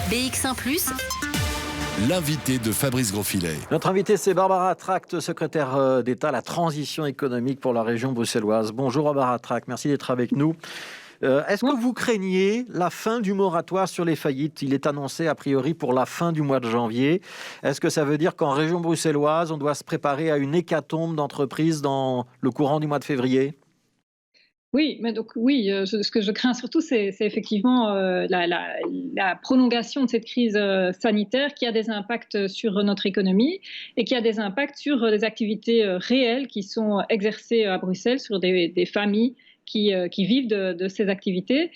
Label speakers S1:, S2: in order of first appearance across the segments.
S1: BX1 ⁇
S2: L'invité de Fabrice Grosfilet.
S3: Notre invité, c'est Barbara Tract, secrétaire d'État à la transition économique pour la région bruxelloise. Bonjour Barbara Tract, merci d'être avec nous. Est-ce que vous craignez la fin du moratoire sur les faillites ? Il est annoncé a priori pour la fin du mois de janvier. Est-ce que ça veut dire qu'en région bruxelloise, on doit se préparer à une hécatombe d'entreprises dans le courant du mois de février ?
S4: Oui, mais donc oui, ce que je crains surtout, c'est effectivement la prolongation de cette crise sanitaire qui a des impacts sur notre économie et qui a des impacts sur les activités réelles qui sont exercées à Bruxelles sur des familles qui vivent de ces activités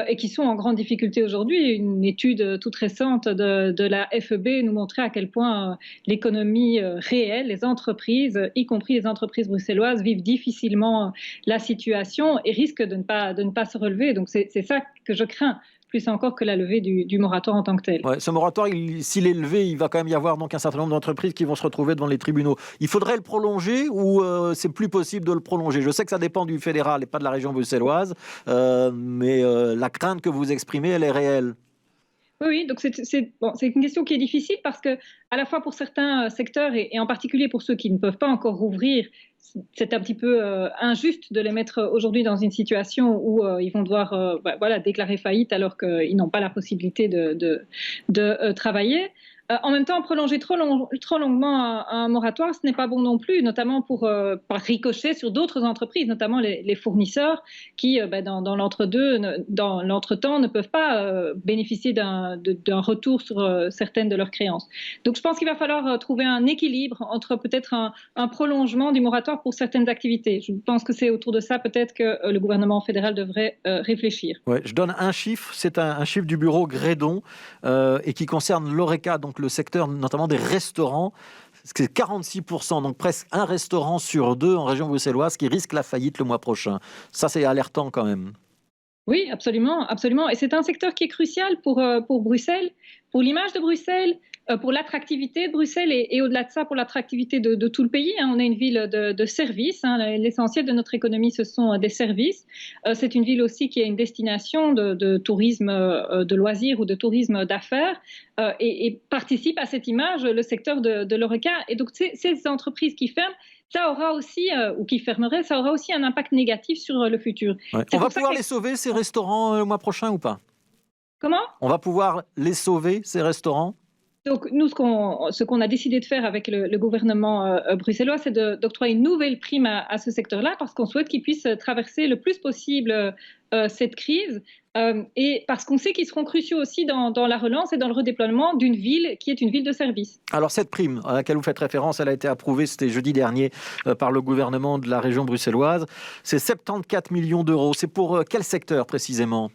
S4: et qui sont en grande difficulté aujourd'hui. Une étude toute récente de la FEB nous montrait à quel point l'économie réelle, les entreprises, y compris les entreprises bruxelloises, vivent difficilement la situation et risquent de ne pas se relever. Donc c'est ça que je crains, plus encore que la levée du moratoire en tant que tel.
S3: Ouais, ce moratoire, s'il est levé, il va quand même y avoir donc un certain nombre d'entreprises qui vont se retrouver devant les tribunaux. Il faudrait le prolonger ou c'est plus possible de le prolonger ? Je sais que ça dépend du fédéral et pas de la région bruxelloise, mais la crainte que vous exprimez, elle est réelle.
S4: Oui, donc c'est une question qui est difficile parce que, à la fois pour certains secteurs et en particulier pour ceux qui ne peuvent pas encore rouvrir, c'est un petit peu injuste de les mettre aujourd'hui dans une situation où ils vont devoir déclarer faillite alors qu'ils n'ont pas la possibilité de travailler. En même temps, prolonger trop longuement un moratoire, ce n'est pas bon non plus, notamment par ricochet sur d'autres entreprises, notamment les fournisseurs qui, dans l'entretemps, ne peuvent pas bénéficier d'un retour sur certaines de leurs créances. Donc je pense qu'il va falloir trouver un équilibre entre peut-être un prolongement du moratoire pour certaines activités. Je pense que c'est autour de ça peut-être que le gouvernement fédéral devrait réfléchir.
S3: Ouais, je donne un chiffre, c'est un chiffre du bureau Grédon et qui concerne l'Horeca, donc le secteur notamment des restaurants. C'est 46%, donc presque un restaurant sur deux en région bruxelloise qui risque la faillite le mois prochain. Ça, c'est alertant quand même.
S4: Oui, absolument, absolument. Et c'est un secteur qui est crucial pour Bruxelles, pour l'image de Bruxelles, pour l'attractivité de Bruxelles et au-delà de ça, pour l'attractivité de tout le pays. On est une ville de services. L'essentiel de notre économie, ce sont des services. C'est une ville aussi qui est une destination de tourisme de loisirs ou de tourisme d'affaires et participe à cette image le secteur de l'Horeca. Et donc, ces entreprises qui ferment, ça aura aussi, ou qui fermerait, ça aura aussi un impact négatif sur le futur.
S3: Ouais. On va pouvoir les sauver, ces restaurants, le mois prochain ou pas ?
S4: Comment ?
S3: On va pouvoir les sauver, ces restaurants ?
S4: Donc, nous, ce qu'on a décidé de faire avec le gouvernement bruxellois, c'est d'octroyer une nouvelle prime à ce secteur-là, parce qu'on souhaite qu'ils puissent traverser le plus possible cette crise, et parce qu'on sait qu'ils seront cruciaux aussi dans la relance et dans le redéploiement d'une ville qui est une ville de service.
S3: Alors cette prime à laquelle vous faites référence, elle a été approuvée, c'était jeudi dernier, par le gouvernement de la région bruxelloise. C'est 74 millions d'euros. C'est pour quel secteur précisément ?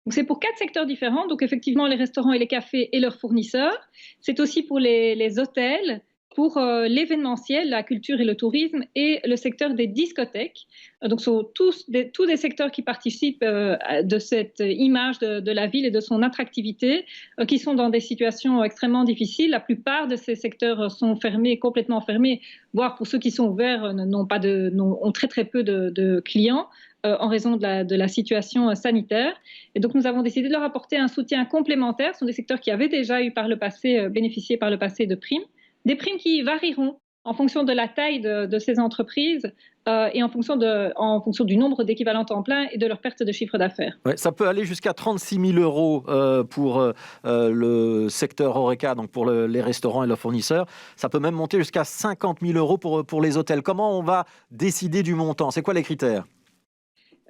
S4: Donc c'est pour 4 secteurs différents, donc effectivement les restaurants et les cafés et leurs fournisseurs. C'est aussi pour les hôtels, pour l'événementiel, la culture et le tourisme, et le secteur des discothèques. Donc ce sont tous des secteurs qui participent de cette image de la ville et de son attractivité, qui sont dans des situations extrêmement difficiles. La plupart de ces secteurs sont fermés, complètement fermés, voire pour ceux qui sont ouverts, ont très très peu de clients en raison de la situation sanitaire. Et donc, nous avons décidé de leur apporter un soutien complémentaire. Ce sont des secteurs qui avaient déjà eu par le passé, bénéficié par le passé de primes. Des primes qui varieront en fonction de la taille de ces entreprises et en fonction du nombre d'équivalents temps plein et de leur perte de chiffre d'affaires.
S3: Ouais, ça peut aller jusqu'à 36 000 euros pour le secteur Horeca, donc pour les restaurants et leurs fournisseurs. Ça peut même monter jusqu'à 50 000 euros pour les hôtels. Comment on va décider du montant ? C'est quoi les critères ?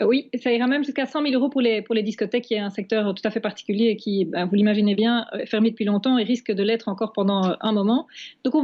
S4: Oui, ça ira même jusqu'à 100 000 euros pour les discothèques, qui est un secteur tout à fait particulier et qui, vous l'imaginez bien, est fermé depuis longtemps et risque de l'être encore pendant un moment. Donc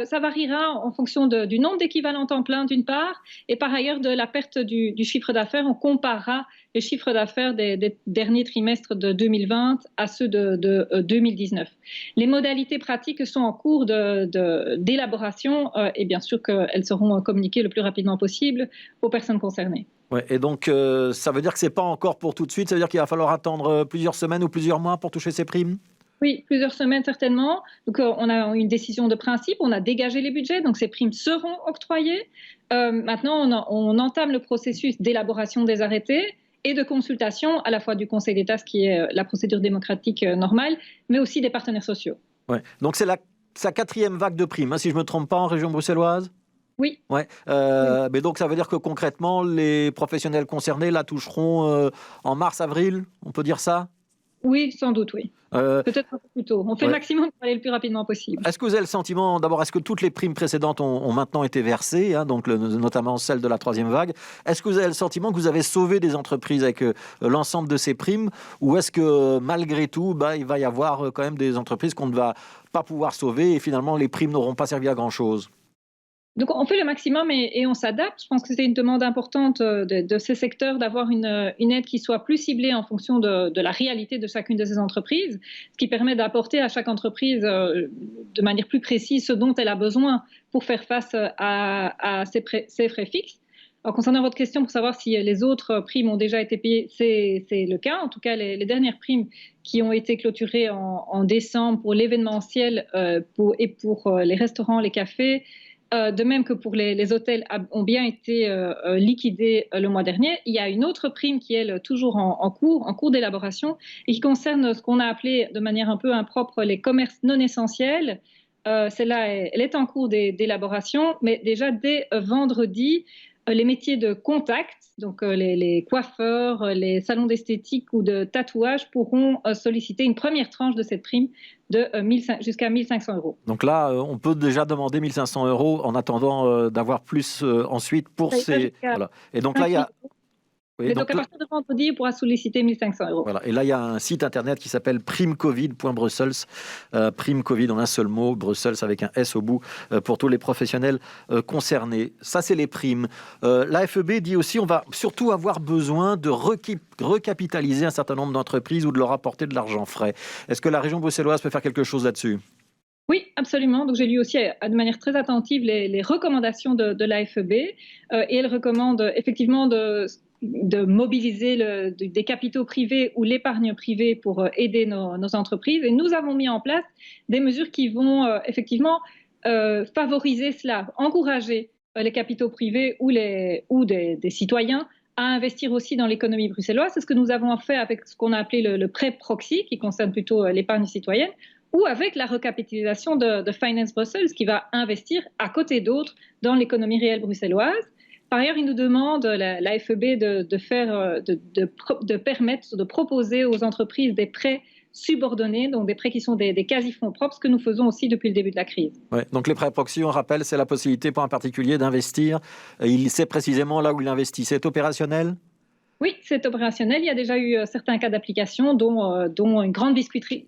S4: ça variera en fonction du nombre d'équivalents temps plein d'une part, et par ailleurs de la perte du chiffre d'affaires. On comparera les chiffres d'affaires des derniers trimestres de 2020 à ceux de 2019. Les modalités pratiques sont en cours d'élaboration et bien sûr qu'elles seront communiquées le plus rapidement possible aux personnes concernées.
S3: Ouais, et donc, ça veut dire que ce n'est pas encore pour tout de suite. Ça veut dire qu'il va falloir attendre plusieurs semaines ou plusieurs mois pour toucher ces primes ?
S4: Oui, plusieurs semaines certainement. Donc, on a une décision de principe, on a dégagé les budgets, donc ces primes seront octroyées. Maintenant, on entame le processus d'élaboration des arrêtés et de consultation à la fois du Conseil d'État, ce qui est la procédure démocratique normale, mais aussi des partenaires sociaux.
S3: Ouais. Donc c'est sa quatrième vague de primes, si je ne me trompe pas, en région bruxelloise.
S4: Oui.
S3: Ouais. Mais donc ça veut dire que concrètement, les professionnels concernés la toucheront en mars-avril, on peut dire ça?
S4: Oui, sans doute, oui. Peut-être un peu plus tôt. On fait le maximum pour aller le plus rapidement possible.
S3: Est-ce que vous avez le sentiment, d'abord, est-ce que toutes les primes précédentes ont maintenant été versées, donc notamment celle de la troisième vague? Est-ce que vous avez le sentiment que vous avez sauvé des entreprises avec l'ensemble de ces primes? Ou est-ce que malgré tout, il va y avoir quand même des entreprises qu'on ne va pas pouvoir sauver et finalement les primes n'auront pas servi à grand-chose?
S4: Donc, on fait le maximum et on s'adapte. Je pense que c'est une demande importante de ces secteurs d'avoir une aide qui soit plus ciblée en fonction de la réalité de chacune de ces entreprises, ce qui permet d'apporter à chaque entreprise de manière plus précise ce dont elle a besoin pour faire face à ses frais fixes. Alors, concernant votre question pour savoir si les autres primes ont déjà été payées, c'est le cas. En tout cas, les dernières primes qui ont été clôturées en décembre pour l'événementiel et pour les restaurants, les cafés, de même que pour les hôtels, ont bien été liquidés le mois dernier. Il y a une autre prime qui est toujours en cours d'élaboration et qui concerne ce qu'on a appelé de manière un peu impropre les commerces non essentiels. Celle-là, elle est en cours d'élaboration, mais déjà dès vendredi, les métiers de contact, donc les coiffeurs, les salons d'esthétique ou de tatouage pourront solliciter une première tranche de cette prime de jusqu'à 1 500 €.
S3: Donc là, on peut déjà demander 1 500 € en attendant d'avoir plus ensuite pour ces... Voilà. Et donc là, il y a...
S4: Oui, donc à partir de vendredi, on pourra solliciter 1 500 €.
S3: Voilà. Et là, il y a un site internet qui s'appelle primecovid.brussels. Prime Covid en un seul mot, Brussels avec un S au bout, pour tous les professionnels concernés. Ça, c'est les primes. La FEB dit aussi on va surtout avoir besoin de recapitaliser un certain nombre d'entreprises ou de leur apporter de l'argent frais. Est-ce que la région bruxelloise peut faire quelque chose là-dessus?
S4: Oui, absolument. Donc, j'ai lu aussi de manière très attentive les recommandations de la FEB et elle recommande effectivement de mobiliser des capitaux privés ou l'épargne privée pour aider nos entreprises. Et nous avons mis en place des mesures qui vont effectivement favoriser cela, encourager les capitaux privés ou des citoyens à investir aussi dans l'économie bruxelloise. C'est ce que nous avons fait avec ce qu'on a appelé le prêt proxy, qui concerne plutôt l'épargne citoyenne, ou avec la recapitalisation de Finance Brussels, qui va investir à côté d'autres dans l'économie réelle bruxelloise. Par ailleurs, il nous demande, la FEB, de permettre, de proposer aux entreprises des prêts subordonnés, donc des prêts qui sont des quasi-fonds propres, ce que nous faisons aussi depuis le début de la crise.
S3: Ouais, donc les prêts proxy, on rappelle, c'est la possibilité pour un particulier d'investir. Il sait précisément là où il investit. C'est opérationnel ?
S4: Oui, c'est opérationnel. Il y a déjà eu certains cas d'application, dont une grande biscuiterie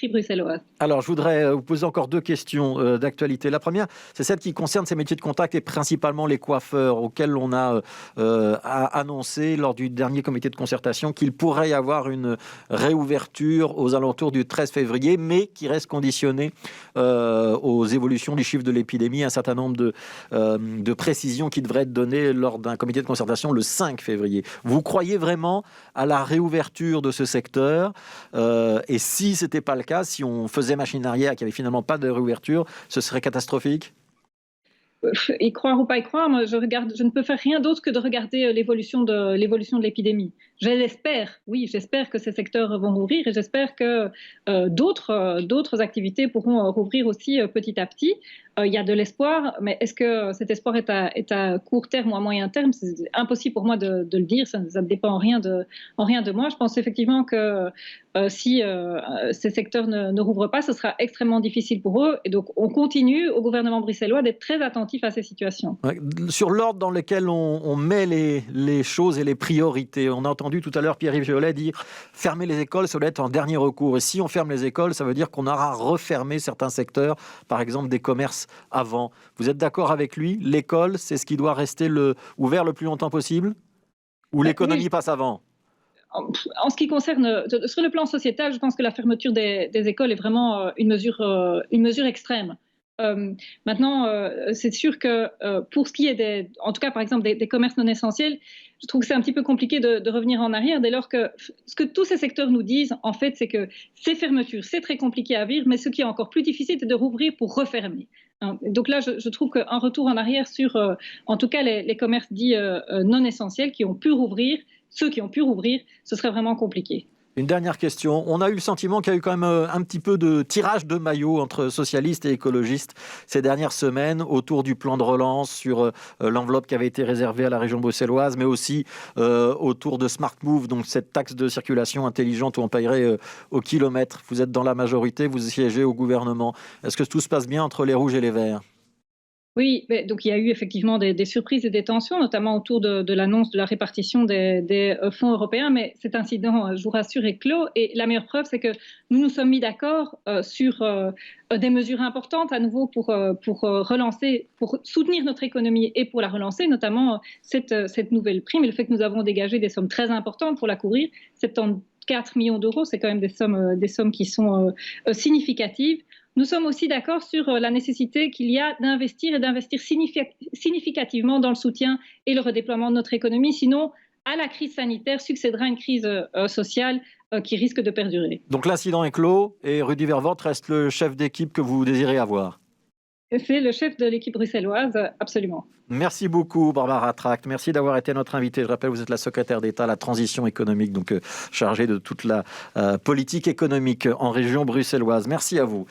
S4: bruxelloise.
S3: Alors, je voudrais vous poser encore deux questions d'actualité. La première, c'est celle qui concerne ces métiers de contact et principalement les coiffeurs, auxquels on a annoncé lors du dernier comité de concertation qu'il pourrait y avoir une réouverture aux alentours du 13 février, mais qui reste conditionnée aux évolutions du chiffre de l'épidémie, un certain nombre de précisions qui devraient être données lors d'un comité de concertation le 5 février. Vous croyez vraiment à la réouverture de ce secteur et si ce n'était pas le cas, si on faisait machine arrière et qu'il n'y avait finalement pas de réouverture, ce serait catastrophique?
S4: Y croire ou pas y croire, moi, je ne peux faire rien d'autre que de regarder l'évolution de l'épidémie. Je l'espère, oui, j'espère que ces secteurs vont rouvrir et j'espère que d'autres activités pourront rouvrir aussi petit à petit. Il y a de l'espoir, mais est-ce que cet espoir est à court terme ou à moyen terme? C'est impossible pour moi de le dire, ça ne dépend en rien de moi. Je pense effectivement que si ces secteurs ne rouvrent pas, ce sera extrêmement difficile pour eux. Et donc, on continue au gouvernement bruxellois d'être très attentif à ces situations.
S3: Ouais, sur l'ordre dans lequel on met les choses et les priorités, on a entendu tout à l'heure Pierre-Yves Violet dire fermer les écoles, ça doit être en dernier recours. Et si on ferme les écoles, ça veut dire qu'on aura refermé certains secteurs, par exemple des commerces avant. Vous êtes d'accord avec lui? L'école, c'est ce qui doit rester ouvert le plus longtemps possible? Ou l'économie passe avant?
S4: En ce qui concerne, sur le plan sociétal, je pense que la fermeture des écoles est vraiment une mesure extrême. Maintenant, c'est sûr que pour ce qui est en tout cas par exemple des commerces non essentiels, je trouve que c'est un petit peu compliqué de revenir en arrière dès lors que ce que tous ces secteurs nous disent, en fait, c'est que ces fermetures, c'est très compliqué à vivre, mais ce qui est encore plus difficile, c'est de rouvrir pour refermer. Donc là, je trouve qu'un retour en arrière sur, en tout cas, les commerces dits non essentiels qui ont pu rouvrir, ceux qui ont pu rouvrir, ce serait vraiment compliqué.
S3: Une dernière question. On a eu le sentiment qu'il y a eu quand même un petit peu de tirage de maillot entre socialistes et écologistes ces dernières semaines autour du plan de relance, sur l'enveloppe qui avait été réservée à la région bruxelloise, mais aussi autour de Smart Move, donc cette taxe de circulation intelligente où on paierait au kilomètre. Vous êtes dans la majorité, vous siégez au gouvernement. Est-ce que tout se passe bien entre les rouges et les verts ?
S4: Oui, donc il y a eu effectivement des surprises et des tensions, notamment autour de l'annonce de la répartition des fonds européens, mais cet incident, je vous rassure, est clos. Et la meilleure preuve, c'est que nous nous sommes mis d'accord sur des mesures importantes à nouveau pour relancer, pour soutenir notre économie et pour la relancer, notamment cette nouvelle prime et le fait que nous avons dégagé des sommes très importantes pour la couvrir, 74 millions d'euros, c'est quand même des sommes qui sont significatives. Nous sommes aussi d'accord sur la nécessité qu'il y a d'investir et d'investir significativement dans le soutien et le redéploiement de notre économie. Sinon, à la crise sanitaire succédera une crise sociale qui risque de perdurer.
S3: Donc l'incident est clos et Rudy Vervoort reste le chef d'équipe que vous désirez avoir.
S4: C'est le chef de l'équipe bruxelloise, absolument.
S3: Merci beaucoup, Barbara Tract. Merci d'avoir été notre invitée. Je rappelle, vous êtes la secrétaire d'État à la transition économique, donc chargée de toute la politique économique en région bruxelloise. Merci à vous.